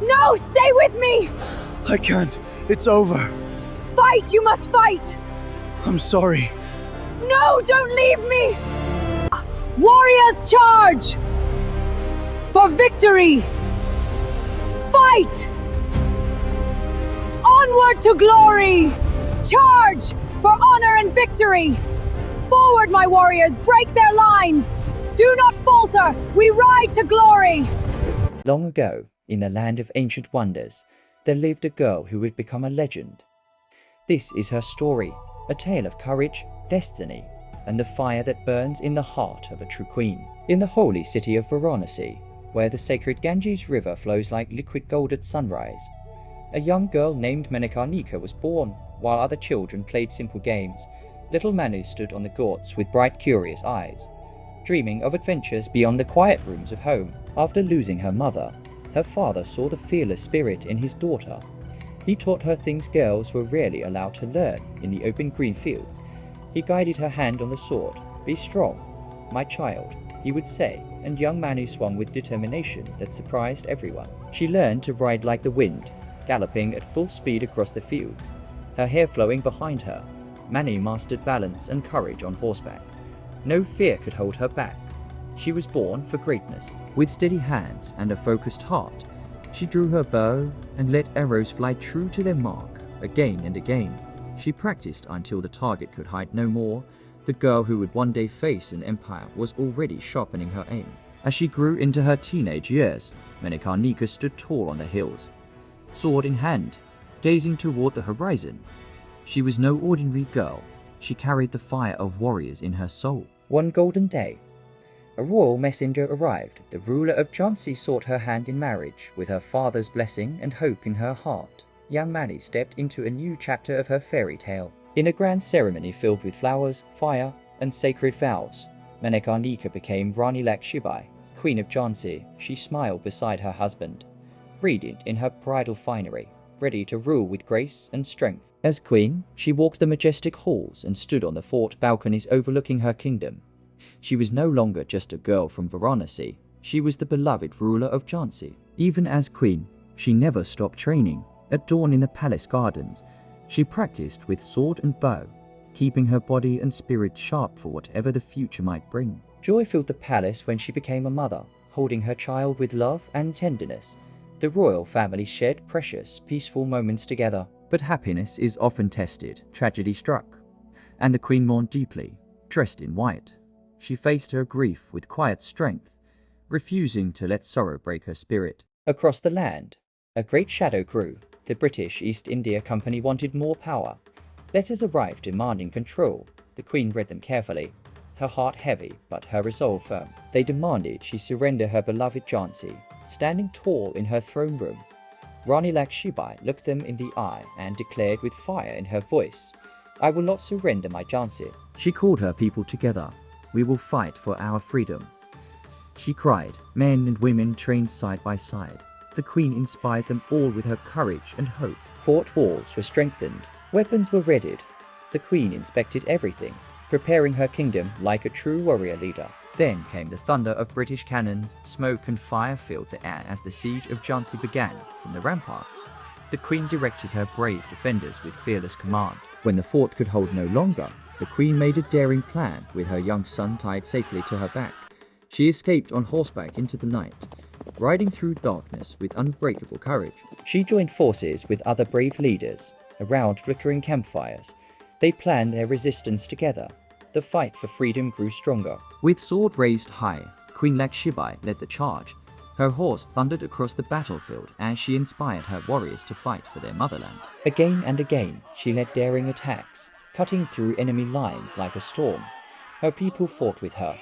No, stay with me! I can't. It's over. Fight, you must fight! I'm sorry. No, don't leave me! Warriors, charge! For victory! Fight! Onward to glory! Charge! For honor and victory! Forward, my warriors, break their lines! Do not falter! We ride to glory! Long ago, in the land of ancient wonders, there lived a girl who would become a legend. This is her story, a tale of courage, destiny, and the fire that burns in the heart of a true queen. In the holy city of Varanasi, where the sacred Ganges river flows like liquid gold at sunrise, a young girl named Manikarnika was born. While other children played simple games, little Manu stood on the ghats with bright, curious eyes, dreaming of adventures beyond the quiet rooms of home. After losing her mother, her father saw the fearless spirit in his daughter. He taught her things girls were rarely allowed to learn in the open green fields. He guided her hand on the sword. "Be strong, my child," he would say, and young Manu swung with determination that surprised everyone. She learned to ride like the wind, galloping at full speed across the fields, her hair flowing behind her. Manu mastered balance and courage on horseback. No fear could hold her back. She was born for greatness. With steady hands and a focused heart, she drew her bow and let arrows fly true to their mark. Again and again, she practiced until the target could hide no more. The girl who would one day face an empire was already sharpening her aim. As she grew into her teenage years, Manikarnika stood tall on the hills, sword in hand, gazing toward the horizon. She was no ordinary girl. She carried the fire of warriors in her soul. One golden day, a royal messenger arrived. The ruler of Jhansi sought her hand in marriage. With her father's blessing and hope in her heart, young Mani stepped into a new chapter of her fairy tale. In a grand ceremony filled with flowers, fire, and sacred vows, Manikarnika became Rani Lakshmibai, Queen of Jhansi. She smiled beside her husband, radiant in her bridal finery, ready to rule with grace and strength. As queen, she walked the majestic halls and stood on the fort balconies overlooking her kingdom. She was no longer just a girl from Varanasi. She was the beloved ruler of Jhansi. Even as queen, she never stopped training. At dawn in the palace gardens, she practiced with sword and bow, keeping her body and spirit sharp for whatever the future might bring. Joy filled the palace when she became a mother, holding her child with love and tenderness. The royal family shared precious, peaceful moments together. But happiness is often tested. Tragedy struck, and the queen mourned deeply. Dressed in white, she faced her grief with quiet strength, refusing to let sorrow break her spirit. Across the land, a great shadow grew. The British East India Company wanted more power. Letters arrived demanding control. The queen read them carefully, her heart heavy but her resolve firm. They demanded she surrender her beloved Jhansi. Standing tall in her throne room, Rani Lakshmibai looked them in the eye and declared with fire in her voice, "I will not surrender my Jhansi." She called her people together. "We will fight for our freedom," she cried. Men and women trained side by side. The queen inspired them all with her courage and hope. Fort walls were strengthened. Weapons were readied. The queen inspected everything, preparing her kingdom like a true warrior leader. Then came the thunder of British cannons. Smoke and fire filled the air as the siege of Jhansi began. From the ramparts, the queen directed her brave defenders with fearless command. When the fort could hold no longer, the queen made a daring plan. With her young son tied safely to her back, she escaped on horseback into the night, riding through darkness with unbreakable courage. She joined forces with other brave leaders. Around flickering campfires, they planned their resistance together. The fight for freedom grew stronger. With sword raised high, Queen Lakshmibai led the charge. Her horse thundered across the battlefield as she inspired her warriors to fight for their motherland. Again and again, she led daring attacks, cutting through enemy lines like a storm. Her people fought with her,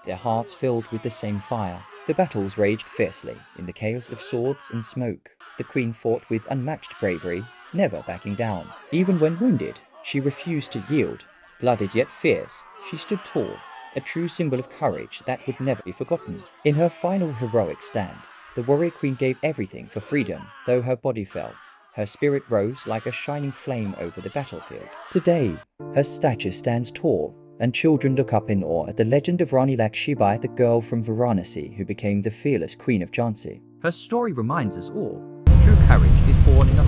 their hearts filled with the same fire. The battles raged fiercely in the chaos of swords and smoke. The queen fought with unmatched bravery, never backing down. Even when wounded, she refused to yield. Blooded yet fierce, she stood tall, a true symbol of courage that would never be forgotten. In her final heroic stand, the warrior queen gave everything for freedom. Though her body fell, her spirit rose like a shining flame over the battlefield. Today, her statue stands tall, and children look up in awe at the legend of Rani Lakshmibai, the girl from Varanasi who became the fearless Queen of Jhansi. Her story reminds us all courage is born in the